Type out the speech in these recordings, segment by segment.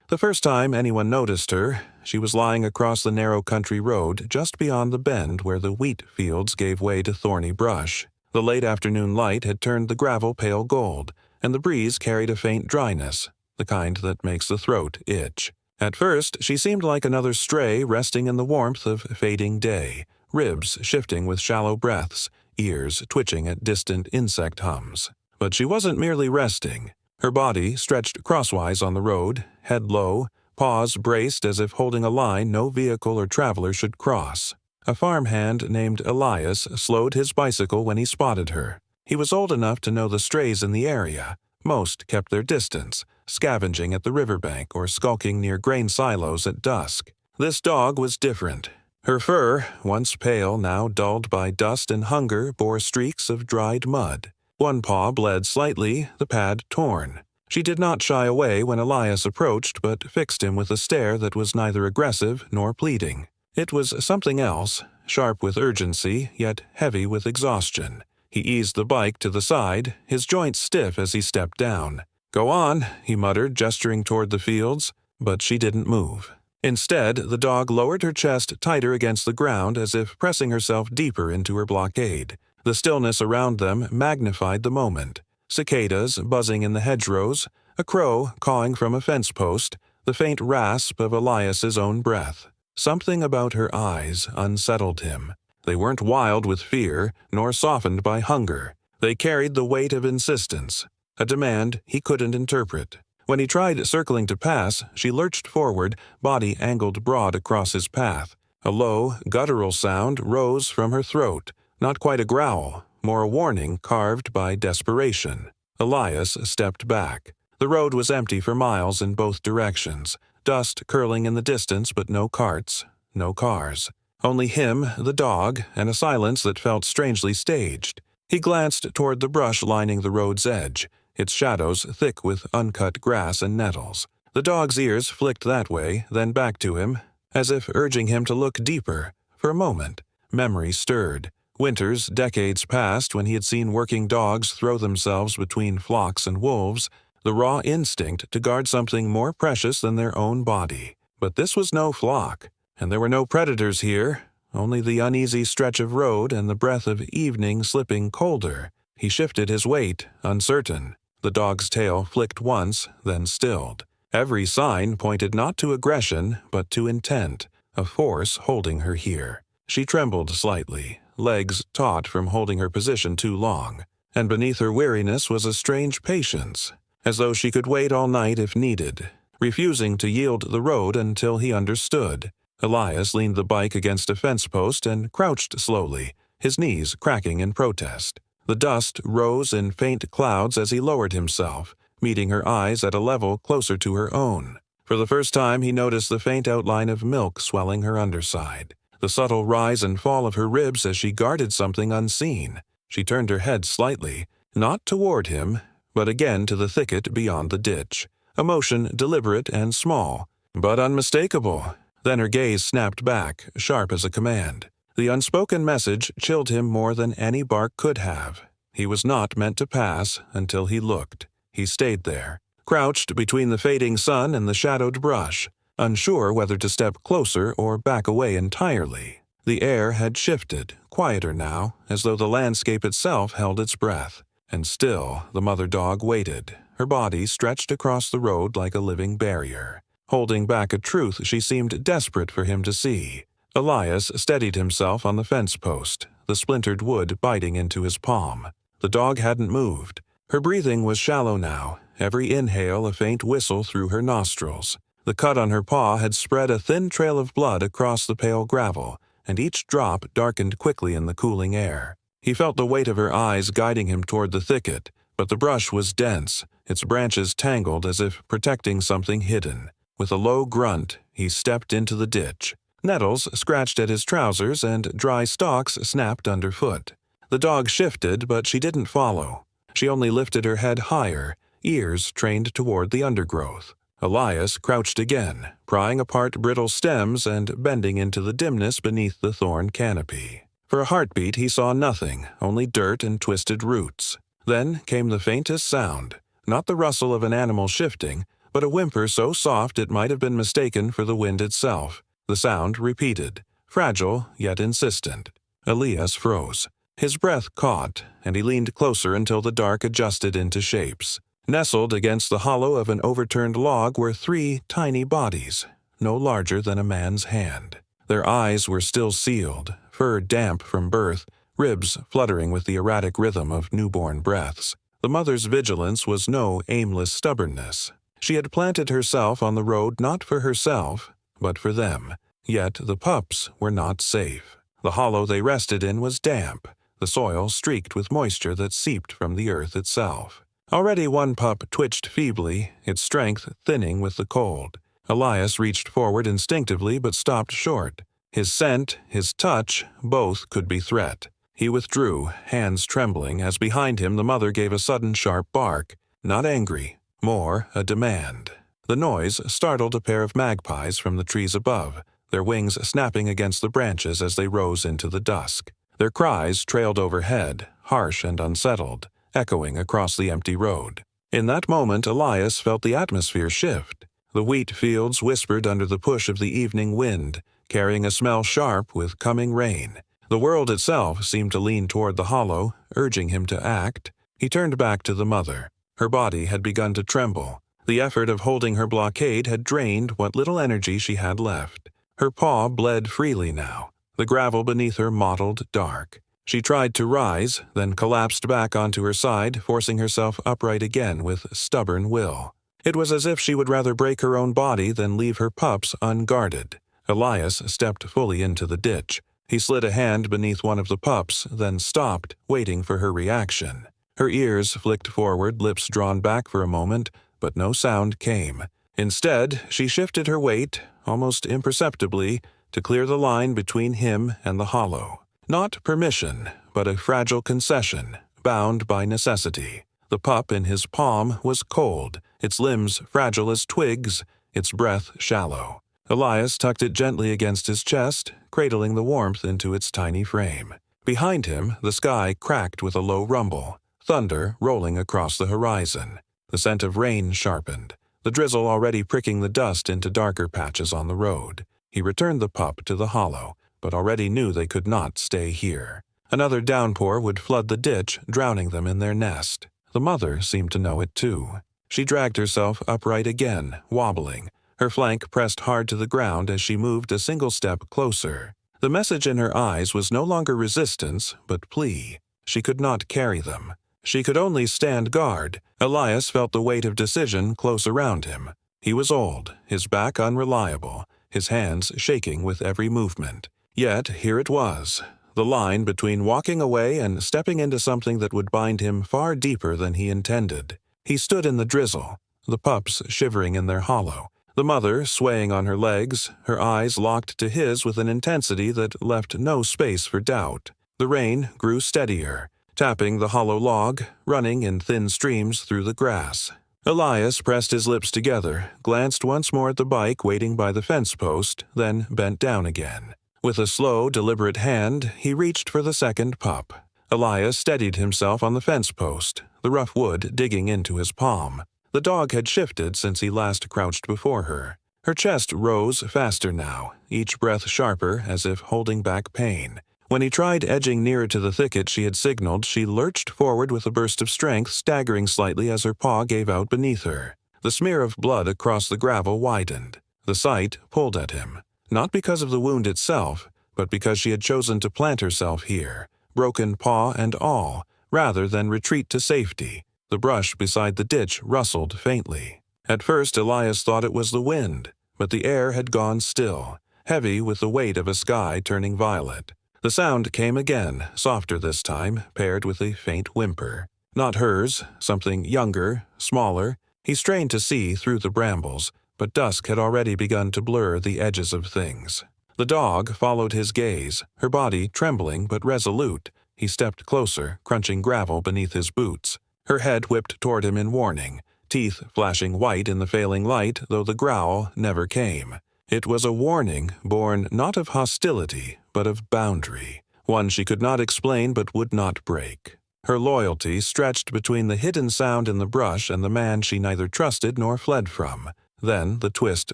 The first time anyone noticed her, she was lying across the narrow country road just beyond the bend where the wheat fields gave way to thorny brush. The late afternoon light had turned the gravel pale gold, and the breeze carried a faint dryness, the kind that makes the throat itch. At first, she seemed like another stray resting in the warmth of fading day, ribs shifting with shallow breaths, ears twitching at distant insect hums. But she wasn't merely resting. Her body stretched crosswise on the road, head low, paws braced as if holding a line no vehicle or traveler should cross. A farmhand named Elias slowed his bicycle when he spotted her. He was old enough to know the strays in the area. Most kept their distance, scavenging at the riverbank or skulking near grain silos at dusk. This dog was different. Her fur, once pale, now dulled by dust and hunger, bore streaks of dried mud. One paw bled slightly, the pad torn. She did not shy away when Elias approached, but fixed him with a stare that was neither aggressive nor pleading. It was something else, sharp with urgency, yet heavy with exhaustion. He eased the bike to the side, his joints stiff as he stepped down. "Go on," he muttered, gesturing toward the fields, but she didn't move. Instead, the dog lowered her chest tighter against the ground as if pressing herself deeper into her blockade. The stillness around them magnified the moment. Cicadas buzzing in the hedgerows, a crow cawing from a fence post, the faint rasp of Elias's own breath. Something about her eyes unsettled him. They weren't wild with fear, nor softened by hunger. They carried the weight of insistence, a demand he couldn't interpret. When he tried circling to pass, she lurched forward, body angled broad across his path. A low, guttural sound rose from her throat, not quite a growl, more a warning carved by desperation. Elias stepped back. The road was empty for miles in both directions, dust curling in the distance but no carts, no cars. Only him, the dog, and a silence that felt strangely staged. He glanced toward the brush lining the road's edge, its shadows thick with uncut grass and nettles. The dog's ears flicked that way, then back to him, as if urging him to look deeper. For a moment, memory stirred. Winters, decades past, when he had seen working dogs throw themselves between flocks and wolves, the raw instinct to guard something more precious than their own body. But this was no flock, and there were no predators here, only the uneasy stretch of road and the breath of evening slipping colder. He shifted his weight, uncertain. The dog's tail flicked once, then stilled. Every sign pointed not to aggression, but to intent, a force holding her here. She trembled slightly, legs taut from holding her position too long, and beneath her weariness was a strange patience, as though she could wait all night if needed, refusing to yield the road until he understood. Elias leaned the bike against a fence post and crouched slowly, his knees cracking in protest. The dust rose in faint clouds as he lowered himself, meeting her eyes at a level closer to her own. For the first time he noticed the faint outline of milk swelling her underside, the subtle rise and fall of her ribs as she guarded something unseen. She turned her head slightly, not toward him, but again to the thicket beyond the ditch, a motion deliberate and small, but unmistakable. Then her gaze snapped back, sharp as a command. The unspoken message chilled him more than any bark could have. He was not meant to pass until he looked. He stayed there, crouched between the fading sun and the shadowed brush, unsure whether to step closer or back away entirely. The air had shifted, quieter now, as though the landscape itself held its breath. And still the mother dog waited, her body stretched across the road like a living barrier, holding back a truth she seemed desperate for him to see. Elias steadied himself on the fence post, the splintered wood biting into his palm. The dog hadn't moved. Her breathing was shallow now, every inhale a faint whistle through her nostrils. The cut on her paw had spread a thin trail of blood across the pale gravel, and each drop darkened quickly in the cooling air. He felt the weight of her eyes guiding him toward the thicket, but the brush was dense, its branches tangled as if protecting something hidden. With a low grunt, he stepped into the ditch. Nettles scratched at his trousers and dry stalks snapped underfoot. The dog shifted, but she didn't follow. She only lifted her head higher, ears trained toward the undergrowth. Elias crouched again, prying apart brittle stems and bending into the dimness beneath the thorn canopy. For a heartbeat he saw nothing, only dirt and twisted roots. Then came the faintest sound, not the rustle of an animal shifting, but a whimper so soft it might have been mistaken for the wind itself. The sound repeated, fragile yet insistent. Elias froze. His breath caught, and he leaned closer until the dark adjusted into shapes. Nestled against the hollow of an overturned log were 3 tiny bodies, no larger than a man's hand. Their eyes were still sealed, fur damp from birth, ribs fluttering with the erratic rhythm of newborn breaths. The mother's vigilance was no aimless stubbornness. She had planted herself on the road not for herself, but for them. Yet the pups were not safe. The hollow they rested in was damp, the soil streaked with moisture that seeped from the earth itself. Already one pup twitched feebly, its strength thinning with the cold. Elias reached forward instinctively but stopped short. His scent, his touch, both could be threat. He withdrew, hands trembling, as behind him the mother gave a sudden sharp bark. Not angry, more a demand. The noise startled a pair of magpies from the trees above, their wings snapping against the branches as they rose into the dusk. Their cries trailed overhead, harsh and unsettled, echoing across the empty road. In that moment Elias felt the atmosphere shift. The wheat fields whispered under the push of the evening wind, carrying a smell sharp with coming rain. The world itself seemed to lean toward the hollow, urging him to act. He turned back to the mother. Her body had begun to tremble. The effort of holding her blockade had drained what little energy she had left. Her paw bled freely now, the gravel beneath her mottled dark. She tried to rise, then collapsed back onto her side, forcing herself upright again with stubborn will. It was as if she would rather break her own body than leave her pups unguarded. Elias stepped fully into the ditch. He slid a hand beneath one of the pups, then stopped, waiting for her reaction. Her ears flicked forward, lips drawn back for a moment, but no sound came. Instead, she shifted her weight, almost imperceptibly, to clear the line between him and the hollow. Not permission, but a fragile concession, bound by necessity. The pup in his palm was cold, its limbs fragile as twigs, its breath shallow. Elias tucked it gently against his chest, cradling the warmth into its tiny frame. Behind him, the sky cracked with a low rumble, thunder rolling across the horizon. The scent of rain sharpened, the drizzle already pricking the dust into darker patches on the road. He returned the pup to the hollow, but already knew they could not stay here. Another downpour would flood the ditch, drowning them in their nest. The mother seemed to know it too. She dragged herself upright again, wobbling, her flank pressed hard to the ground as she moved a single step closer. The message in her eyes was no longer resistance, but plea. She could not carry them. She could only stand guard. Elias felt the weight of decision close around him. He was old, his back unreliable, his hands shaking with every movement. Yet here it was, the line between walking away and stepping into something that would bind him far deeper than he intended. He stood in the drizzle, the pups shivering in their hollow, the mother swaying on her legs, her eyes locked to his with an intensity that left no space for doubt. The rain grew steadier, tapping the hollow log, running in thin streams through the grass. Elias pressed his lips together, glanced once more at the bike waiting by the fence post, then bent down again. With a slow, deliberate hand, he reached for the second pup. Elias steadied himself on the fence post, the rough wood digging into his palm. The dog had shifted since he last crouched before her. Her chest rose faster now, each breath sharper as if holding back pain. When he tried edging nearer to the thicket she had signaled, she lurched forward with a burst of strength, staggering slightly as her paw gave out beneath her. The smear of blood across the gravel widened. The sight pulled at him, not because of the wound itself, but because she had chosen to plant herself here, broken paw and all, rather than retreat to safety. The brush beside the ditch rustled faintly. At first Elias thought it was the wind, but the air had gone still, heavy with the weight of a sky turning violet. The sound came again, softer this time, paired with a faint whimper. Not hers, something younger, smaller. He strained to see through the brambles, but dusk had already begun to blur the edges of things. The dog followed his gaze, her body trembling but resolute. He stepped closer, crunching gravel beneath his boots. Her head whipped toward him in warning, teeth flashing white in the failing light, though the growl never came. It was a warning born not of hostility, but of boundary, one she could not explain but would not break. Her loyalty stretched between the hidden sound in the brush and the man she neither trusted nor fled from. Then the twist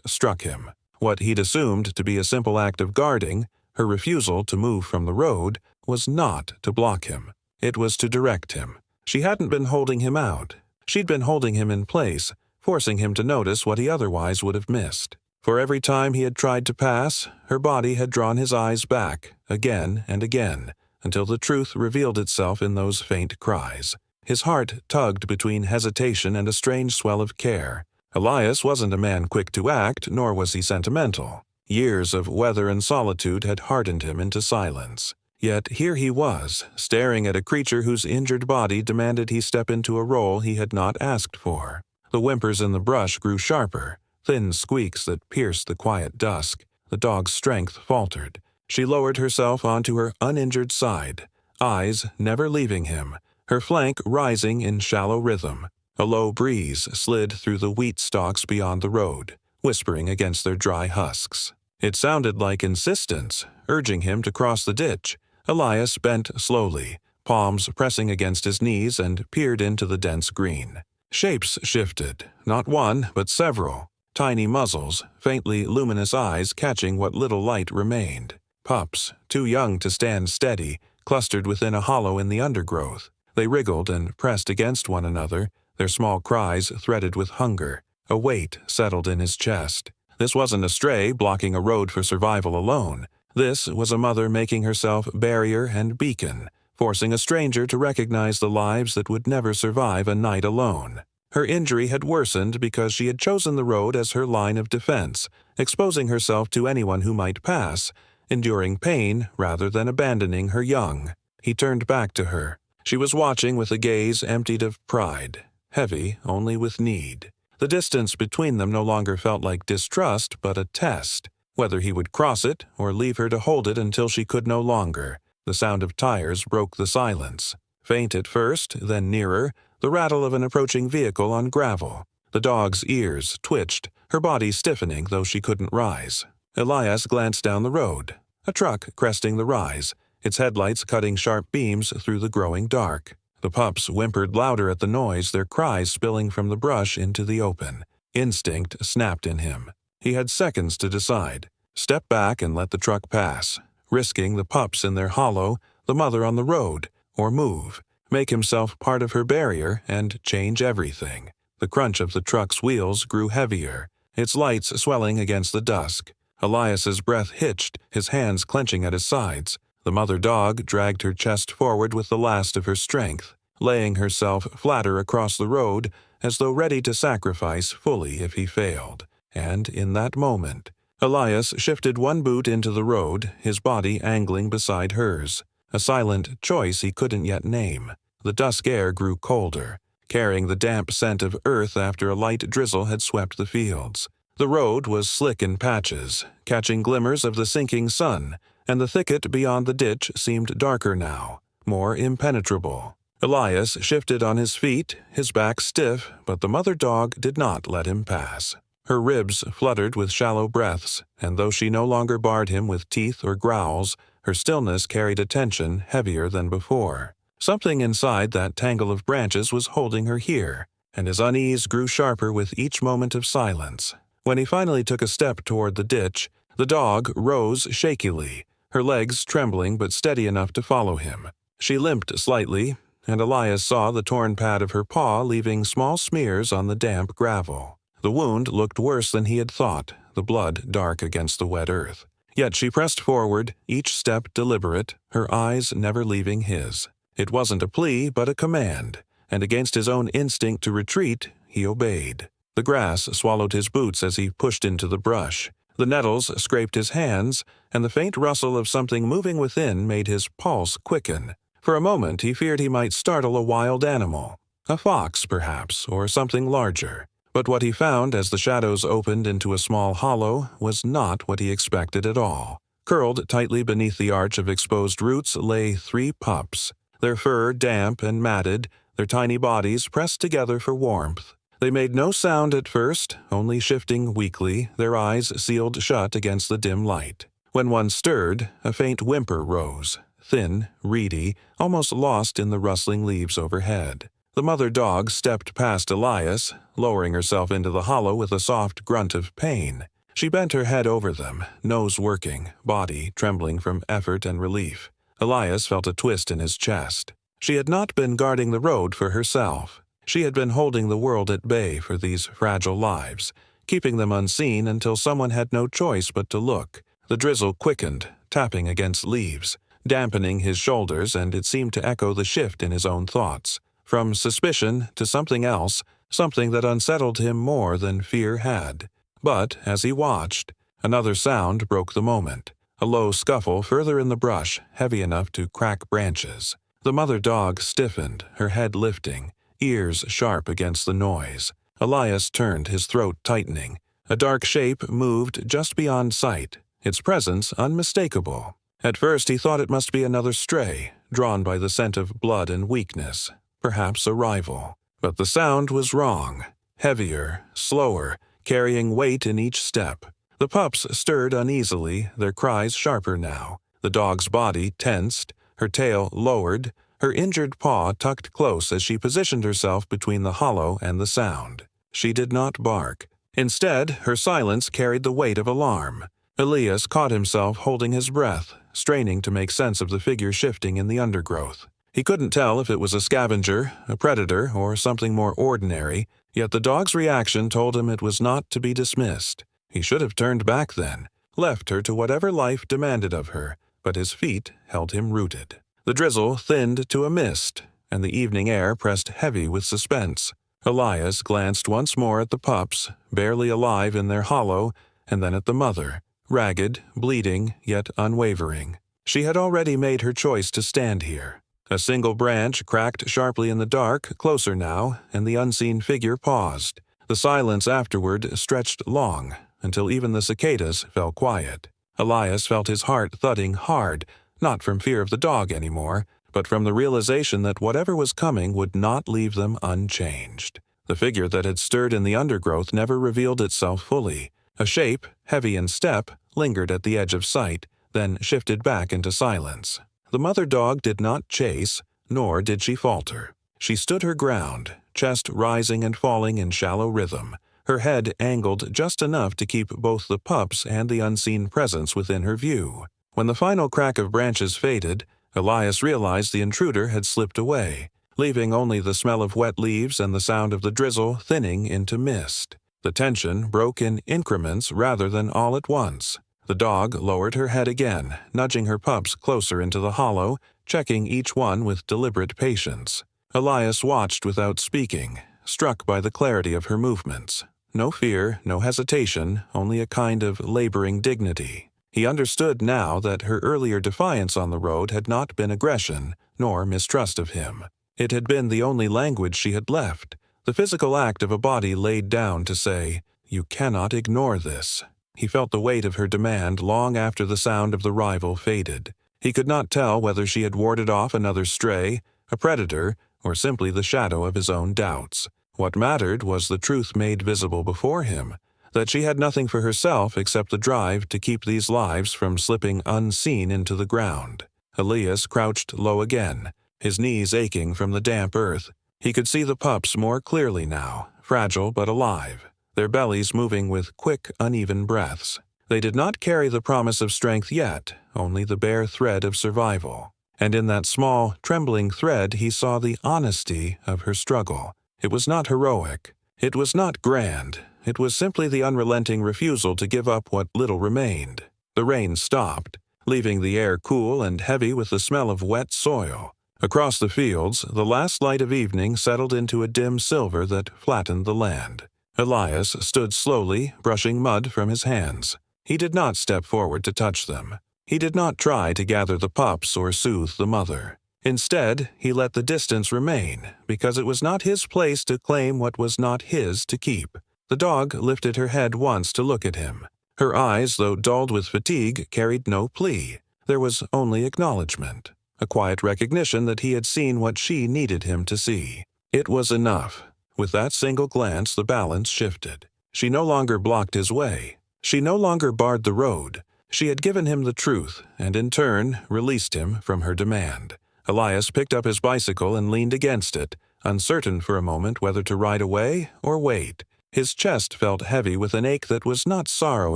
struck him. What he'd assumed to be a simple act of guarding, her refusal to move from the road, was not to block him. It was to direct him. She hadn't been holding him out. She'd been holding him in place, forcing him to notice what he otherwise would have missed. For every time he had tried to pass, her body had drawn his eyes back, again and again, until the truth revealed itself in those faint cries. His heart tugged between hesitation and a strange swell of care. Elias wasn't a man quick to act, nor was he sentimental. Years of weather and solitude had hardened him into silence. Yet here he was, staring at a creature whose injured body demanded he step into a role he had not asked for. The whimpers in the brush grew sharper, thin squeaks that pierced the quiet dusk. The dog's strength faltered. She lowered herself onto her uninjured side, eyes never leaving him, her flank rising in shallow rhythm. A low breeze slid through the wheat stalks beyond the road, whispering against their dry husks. It sounded like insistence, urging him to cross the ditch. Elias bent slowly, palms pressing against his knees, and peered into the dense green. Shapes shifted, not one, but several. Tiny muzzles, faintly luminous eyes catching what little light remained. Pups, too young to stand steady, clustered within a hollow in the undergrowth. They wriggled and pressed against one another, their small cries threaded with hunger. A weight settled in his chest. This wasn't a stray blocking a road for survival alone. This was a mother making herself barrier and beacon, forcing a stranger to recognize the lives that would never survive a night alone. Her injury had worsened because she had chosen the road as her line of defense, exposing herself to anyone who might pass, enduring pain rather than abandoning her young. He turned back to her. She was watching with a gaze emptied of pride, heavy only with need. The distance between them no longer felt like distrust, but a test. Whether he would cross it or leave her to hold it until she could no longer. The sound of tires broke the silence. Faint at first, then nearer, the rattle of an approaching vehicle on gravel. The dog's ears twitched, her body stiffening though she couldn't rise. Elias glanced down the road. A truck cresting the rise, its headlights cutting sharp beams through the growing dark. The pups whimpered louder at the noise, their cries spilling from the brush into the open. Instinct snapped in him. He had seconds to decide. Step back and let the truck pass, risking the pups in their hollow, the mother on the road, or move, make himself part of her barrier, and change everything. The crunch of the truck's wheels grew heavier, its lights swelling against the dusk. Elias's breath hitched, his hands clenching at his sides. The mother dog dragged her chest forward with the last of her strength, laying herself flatter across the road as though ready to sacrifice fully if he failed. And in that moment, Elias shifted one boot into the road, his body angling beside hers. A silent choice he couldn't yet name. The dusk air grew colder, carrying the damp scent of earth after a light drizzle had swept the fields. The road was slick in patches, catching glimmers of the sinking sun, and the thicket beyond the ditch seemed darker now, more impenetrable. Elias shifted on his feet, his back stiff, but the mother dog did not let him pass. Her ribs fluttered with shallow breaths, and though she no longer barred him with teeth or growls, her stillness carried a tension heavier than before. Something inside that tangle of branches was holding her here, and his unease grew sharper with each moment of silence. When he finally took a step toward the ditch, the dog rose shakily, her legs trembling but steady enough to follow him. She limped slightly, and Elias saw the torn pad of her paw leaving small smears on the damp gravel. The wound looked worse than he had thought, the blood dark against the wet earth. Yet she pressed forward, each step deliberate, her eyes never leaving his. It wasn't a plea, but a command, and against his own instinct to retreat, he obeyed. The grass swallowed his boots as he pushed into the brush. The nettles scraped his hands, and the faint rustle of something moving within made his pulse quicken. For a moment he feared he might startle a wild animal, a fox perhaps, or something larger. But what he found as the shadows opened into a small hollow was not what he expected at all. Curled tightly beneath the arch of exposed roots lay 3 pups, their fur damp and matted, their tiny bodies pressed together for warmth. They made no sound at first, only shifting weakly, their eyes sealed shut against the dim light. When one stirred, a faint whimper rose, thin, reedy, almost lost in the rustling leaves overhead. The mother dog stepped past Elias, lowering herself into the hollow with a soft grunt of pain. She bent her head over them, nose working, body trembling from effort and relief. Elias felt a twist in his chest. She had not been guarding the road for herself. She had been holding the world at bay for these fragile lives, keeping them unseen until someone had no choice but to look. The drizzle quickened, tapping against leaves, dampening his shoulders, and it seemed to echo the shift in his own thoughts. From suspicion to something else, something that unsettled him more than fear had. But, as he watched, another sound broke the moment. A low scuffle further in the brush, heavy enough to crack branches. The mother dog stiffened, her head lifting, ears sharp against the noise. Elias turned, his throat tightening. A dark shape moved just beyond sight, its presence unmistakable. At first he thought it must be another stray, drawn by the scent of blood and weakness, perhaps a rival. But the sound was wrong. Heavier, slower, carrying weight in each step. The pups stirred uneasily, their cries sharper now. The dog's body tensed, her tail lowered, her injured paw tucked close as she positioned herself between the hollow and the sound. She did not bark. Instead, her silence carried the weight of alarm. Elias caught himself holding his breath, straining to make sense of the figure shifting in the undergrowth. He couldn't tell if it was a scavenger, a predator, or something more ordinary, yet the dog's reaction told him it was not to be dismissed. He should have turned back then, left her to whatever life demanded of her, but his feet held him rooted. The drizzle thinned to a mist, and the evening air pressed heavy with suspense. Elias glanced once more at the pups, barely alive in their hollow, and then at the mother, ragged, bleeding, yet unwavering. She had already made her choice to stand here. A single branch cracked sharply in the dark, closer now, and the unseen figure paused. The silence afterward stretched long, until even the cicadas fell quiet. Elias felt his heart thudding hard, not from fear of the dog anymore, but from the realization that whatever was coming would not leave them unchanged. The figure that had stirred in the undergrowth never revealed itself fully. A shape, heavy in step, lingered at the edge of sight, then shifted back into silence. The mother dog did not chase, nor did she falter. She stood her ground, chest rising and falling in shallow rhythm, her head angled just enough to keep both the pups and the unseen presence within her view. When the final crack of branches faded, Elias realized the intruder had slipped away, leaving only the smell of wet leaves and the sound of the drizzle thinning into mist. The tension broke in increments rather than all at once. The dog lowered her head again, nudging her pups closer into the hollow, checking each one with deliberate patience. Elias watched without speaking, struck by the clarity of her movements. No fear, no hesitation, only a kind of laboring dignity. He understood now that her earlier defiance on the road had not been aggression, nor mistrust of him. It had been the only language she had left, the physical act of a body laid down to say, "You cannot ignore this." He felt the weight of her demand long after the sound of the rival faded. He could not tell whether she had warded off another stray, a predator, or simply the shadow of his own doubts. What mattered was the truth made visible before him, that she had nothing for herself except the drive to keep these lives from slipping unseen into the ground. Elias crouched low again, his knees aching from the damp earth. He could see the pups more clearly now, fragile but alive, their bellies moving with quick, uneven breaths. They did not carry the promise of strength yet, only the bare thread of survival. And in that small, trembling thread he saw the honesty of her struggle. It was not heroic. It was not grand. It was simply the unrelenting refusal to give up what little remained. The rain stopped, leaving the air cool and heavy with the smell of wet soil. Across the fields, the last light of evening settled into a dim silver that flattened the land. Elias stood slowly, brushing mud from his hands. He did not step forward to touch them. He did not try to gather the pups or soothe the mother. Instead, he let the distance remain, because it was not his place to claim what was not his to keep. The dog lifted her head once to look at him. Her eyes, though dulled with fatigue, carried no plea. There was only acknowledgment, a quiet recognition that he had seen what she needed him to see. It was enough. With that single glance, the balance shifted. She no longer blocked his way. She no longer barred the road. She had given him the truth, and in turn released him from her demand. Elias picked up his bicycle and leaned against it, uncertain for a moment whether to ride away or wait. His chest felt heavy with an ache that was not sorrow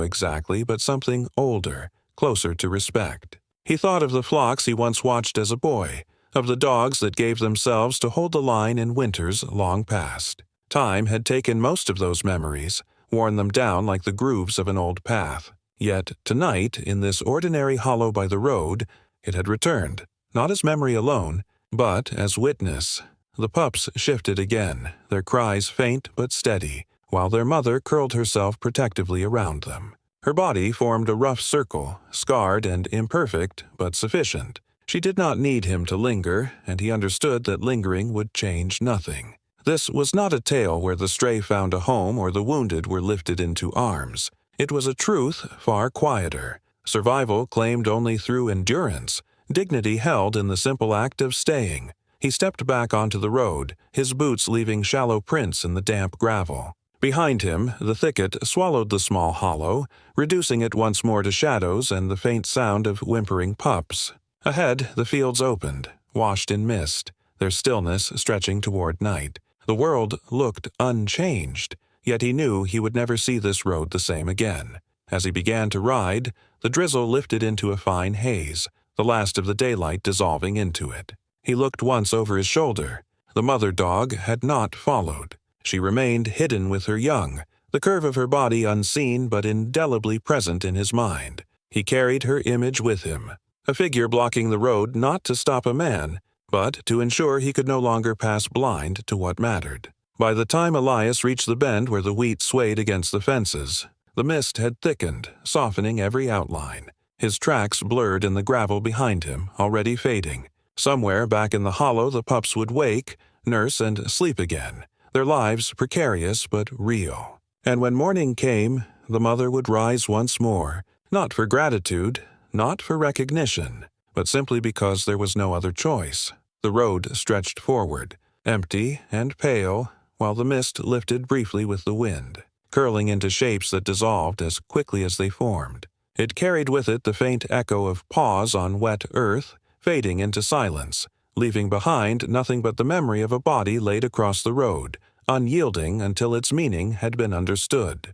exactly, but something older, closer to respect. He thought of the flocks he once watched as a boy, of the dogs that gave themselves to hold the line in winters long past. Time had taken most of those memories, worn them down like the grooves of an old path. Yet tonight, in this ordinary hollow by the road, it had returned, not as memory alone, but as witness. The pups shifted again, their cries faint but steady, while their mother curled herself protectively around them. Her body formed a rough circle, scarred and imperfect, but sufficient. She did not need him to linger, and he understood that lingering would change nothing. This was not a tale where the stray found a home or the wounded were lifted into arms. It was a truth far quieter. Survival claimed only through endurance, dignity held in the simple act of staying. He stepped back onto the road, his boots leaving shallow prints in the damp gravel. Behind him, the thicket swallowed the small hollow, reducing it once more to shadows and the faint sound of whimpering pups. Ahead, the fields opened, washed in mist, their stillness stretching toward night. The world looked unchanged, yet he knew he would never see this road the same again. As he began to ride, the drizzle lifted into a fine haze, the last of the daylight dissolving into it. He looked once over his shoulder. The mother dog had not followed. She remained hidden with her young, the curve of her body unseen but indelibly present in his mind. He carried her image with him, a figure blocking the road not to stop a man, but to ensure he could no longer pass blind to what mattered. By the time Elias reached the bend where the wheat swayed against the fences, the mist had thickened, softening every outline. His tracks blurred in the gravel behind him, already fading. Somewhere back in the hollow the pups would wake, nurse, and sleep again, their lives precarious but real. And when morning came, the mother would rise once more, not for gratitude, not for recognition, but simply because there was no other choice. The road stretched forward, empty and pale, while the mist lifted briefly with the wind, curling into shapes that dissolved as quickly as they formed. It carried with it the faint echo of paws on wet earth, fading into silence, leaving behind nothing but the memory of a body laid across the road, unyielding until its meaning had been understood.